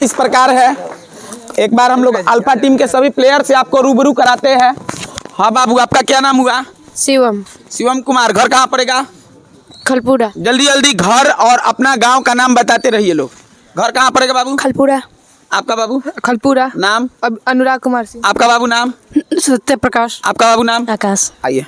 इस प्रकार है। एक बार हम लोग अल्फा टीम के सभी प्लेयर से आपको रूबरू कराते हैं। हाँ बाबू, आपका क्या नाम हुआ? शिवम। शिवम कुमार। घर कहाँ पड़ेगा? खलपुरा। जल्दी जल्दी घर और अपना गांव का नाम बताते रहिए लोग। घर कहाँ पड़ेगा बाबू? खलपुरा। आपका बाबू? खलपुरा। नाम? अनुराग कुमार सिंह। आपका बाबू नाम? सत्य प्रकाश। आपका बाबू नाम? आकाश। आइए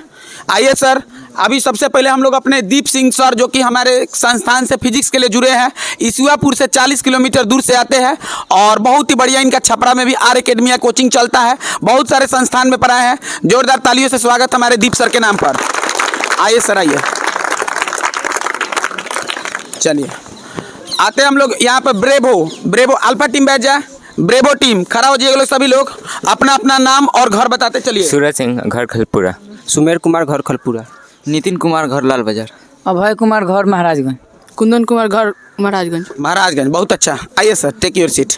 आइए सर। अभी सबसे पहले हम लोग अपने दीप सिंह सर, जो कि हमारे संस्थान से फिजिक्स के लिए जुड़े हैं, ईसुआपुर से 40 किलोमीटर दूर से आते हैं और बहुत ही बढ़िया इनका छपरा में भी आर एकेडमिया कोचिंग चलता है। बहुत सारे संस्थान में पढ़ाए हैं। जोरदार तालियों से स्वागत हमारे दीप सर के नाम पर। आइए सर, आइए। चलिए आते हैं हम लोग यहाँ पर। ब्रेवो अल्फा टीम बैठ जाए। ब्रेवो टीम खड़ा हो जाइए। सभी लोग अपना अपना नाम और घर बताते चलिए। सूरज सिंह, घर खलपुरा। सुमेर कुमार, घर खलपुरा। नितिन कुमार, घर लाल बाजार। अभय कुमार, घर महाराजगंज। कुंदन कुमार, घर महाराजगंज। बहुत अच्छा। आइए sir, take your seat.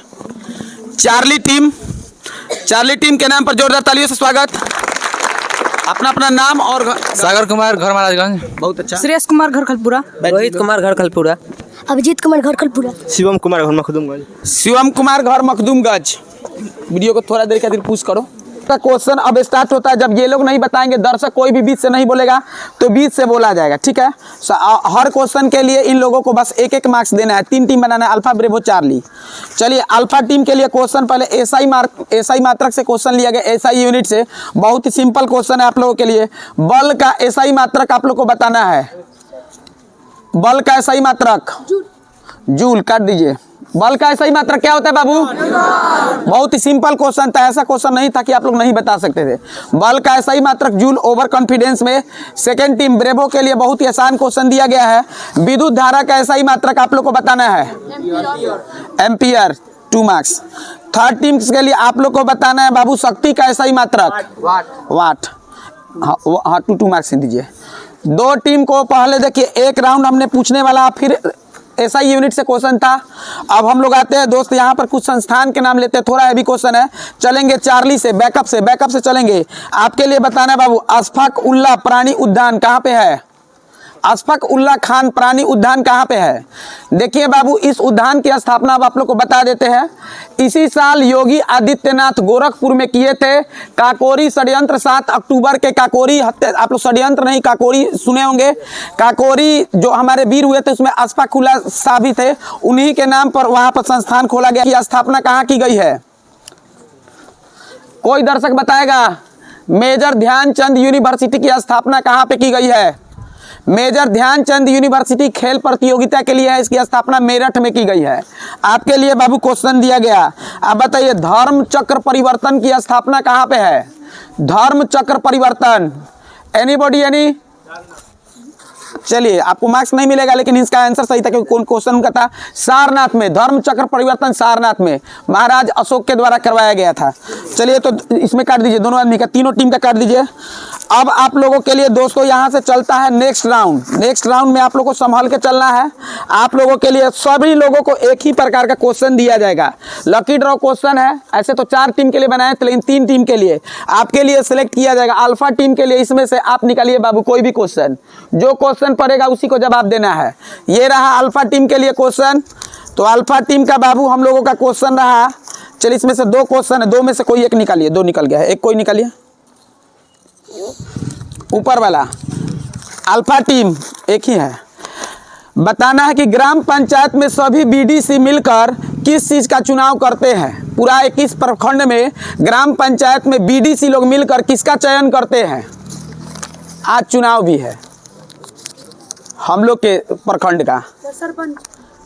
Charlie team के नाम पर जोरदार तालियों से स्वागत। अपना अपना नाम और सागर कुमार, घर महाराजगंज। बहुत अच्छा। श्रेयस कुमार, घर खलपुरा। रोहित कुमार, घर खलपुरा। अभिजीत कुमार, घर खलपुरा। शिवम कुमार, घर मखदूमगंज। शिवम कुमार, घर मखदूमगंज। वीडियो को थोड़ा देर खातिर पुश करो। का क्वेश्चन अब स्टार्ट होता है। जब ये लोग नहीं बताएंगे, दर्शक कोई भी बीच से नहीं बोलेगा तो बीच से बोला जाएगा, ठीक है? हर क्वेश्चन के लिए इन लोगों को बस एक एक मार्क्स देना है। 3 टीम बनाना है, अल्फा, ब्रेवो, चार्ली। चलिए अल्फा टीम के लिए क्वेश्चन पहले एसआई मात्रक से क्वेश्चन लिया गया, एसआई यूनिट से। बहुत ही सिंपल क्वेश्चन है आप लोगों के लिए। बल का एसआई मात्रक आप लोग को बताना है। बल का एसआई मात्रक जूल। काट दीजिए। बल का एसआई मात्रक क्या होता है बाबू? बहुत ही सिंपल क्वेश्चन था। ऐसा क्वेश्चन नहीं था कि आप लोग नहीं बता सकते थे। बल का एसआई मात्रक जूल। ओवर कॉन्फिडेंस में सेकंड टीम ब्रेवो के लिए बहुत ही आसान क्वेश्चन दिया गया है। विद्युत धारा का एसआई मात्रक आप लोग को बताना है, एम्पियर, 2 मार्क्स। थर्ड टीम के लिए आप लोग को बताना है बाबू शक्ति का एसआई मात्रक, वाट। हाँ 2 मार्क्स दीजिए। 2 टीम को पहले देखिए, एक राउंड हमने पूछने वाला, फिर एसआई यूनिट से क्वेश्चन था। अब हम लोग आते हैं दोस्त, यहाँ पर कुछ संस्थान के नाम लेते हैं। थोड़ा हैवी क्वेश्चन है। चलेंगे चार्ली से, बैकअप से चलेंगे। आपके लिए बताना है बाबू, अशफाक उल्लाह प्राणी उद्यान कहाँ पे है? अशफाक उल्लाह खान प्राणी उद्यान कहाँ पे है? देखिए बाबू, इस उद्यान की स्थापना अब आप लोग को बता देते हैं। इसी साल योगी आदित्यनाथ गोरखपुर में किए थे। काकोरी षड्यंत्र 7 अक्टूबर के काकोरी हत्या, आप लोग षड्यंत्र नहीं काकोरी सुने होंगे। काकोरी जो हमारे वीर हुए थे उसमें अशफाक उल्लाह शाह भी थे। उन्हीं के नाम पर वहाँ पर संस्थान खोला गया। की स्थापना कहाँ की गई है? कोई दर्शक बताएगा? मेजर ध्यानचंद यूनिवर्सिटी की स्थापना कहाँ पे की गई है? मेजर ध्यानचंद यूनिवर्सिटी खेल प्रतियोगिता के लिए है। इसकी स्थापना मेरठ में की गई है। आपके लिए बाबू क्वेश्चन दिया गया। आप बताइए, धर्म चक्र परिवर्तन की स्थापना कहाँ पे है? धर्म चक्र परिवर्तन, एनीबॉडी? एनी? चलिए आपको मार्क्स नहीं मिलेगा, लेकिन इसका आंसर सही था क्योंकि कौन क्वेश्चन का था? सारनाथ में। धर्म चक्र परिवर्तन सारनाथ में महाराज अशोक के द्वारा करवाया गया था। चलिए तो इसमें काट दीजिए, दोनों आदमी का, तीनों टीम का काट दीजिए। अब आप लोगों के लिए दोस्तों यहाँ से चलता है नेक्स्ट राउंड में आप लोगों को संभाल के चलना है। आप लोगों के लिए सभी लोगों को एक ही प्रकार का क्वेश्चन दिया जाएगा। लकी ड्रॉ क्वेश्चन है। ऐसे तो 4 टीम के लिए बनाए थे, लेकिन 3 टीम के लिए आपके लिए सिलेक्ट किया जाएगा। अल्फा टीम के लिए इसमें से आप निकालिए बाबू कोई भी क्वेश्चन, जो क्वेश्चन पड़ेगा उसी को जवाब देना है। ये रहा अल्फा टीम के लिए क्वेश्चन। तो अल्फा टीम का बाबू हम लोगों का क्वेश्चन रहा। चलिए इसमें से 2 क्वेश्चन है, 2 में से कोई एक निकालिए। 2 निकल गया है, एक कोई निकालिए। ऊपर वाला अल्फा टीम एक ही है। बताना है कि ग्राम पंचायत में सभी बीडीसी मिलकर किस चीज का चुनाव करते हैं? पूरा 21 प्रखंड में ग्राम पंचायत में बीडीसी लोग मिलकर किसका चयन करते हैं? आज चुनाव भी है हम लोग के प्रखंड का।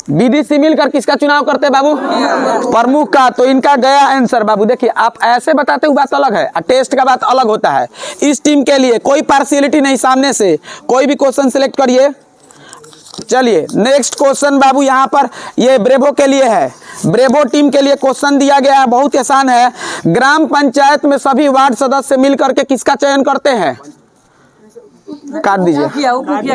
बीडीसी मिलकर किसका चुनाव करते हैं बाबू? प्रमुख का। तो इनका गया आंसर बाबू। देखिए आप ऐसे बताते हुए बात अलग है और टेस्ट का बात अलग होता है। इस टीम के लिए कोई पार्शियलिटी नहीं, सामने से कोई भी क्वेश्चन सिलेक्ट करिए। चलिए नेक्स्ट क्वेश्चन बाबू यहाँ पर ये ब्रेवो के लिए है। ब्रेवो टीम के लिए क्वेश्चन दिया गया है, बहुत आसान है। ग्राम पंचायत में सभी वार्ड सदस्य मिलकर के किसका चयन करते हैं? काट दीजिए,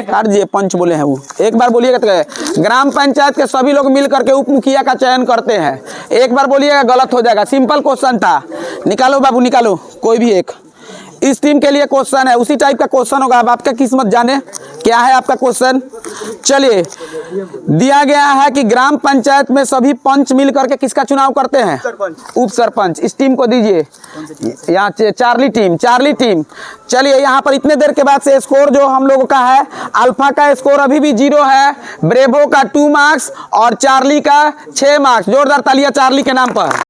काट दीजिए। पंच बोले हैं वो, एक बार बोलिएगा तो। ग्राम पंचायत के सभी लोग मिलकर के उप मुखिया का चयन करते हैं। एक बार बोलिएगा गलत हो जाएगा। सिंपल क्वेश्चन था। निकालो बाबू, निकालो कोई भी एक। इस टीम के लिए क्वेश्चन है, उसी टाइप का क्वेश्चन होगा। अब आपका किस्मत जाने क्या है आपका क्वेश्चन। चलिए, दिया गया है कि ग्राम पंचायत में सभी पंच मिल करके किसका चुनाव करते हैं? उप सरपंच। इस टीम को दीजिए यहाँ चार्ली टीम। चलिए, यहाँ पर इतने देर के बाद से स्कोर जो हम लोगों का है, अल्फा का स्कोर अभी भी 0 है, ब्रेवो का 2 मार्क्स और चार्ली का 6 मार्क्स। जोरदार तालियां चार्ली के नाम पर।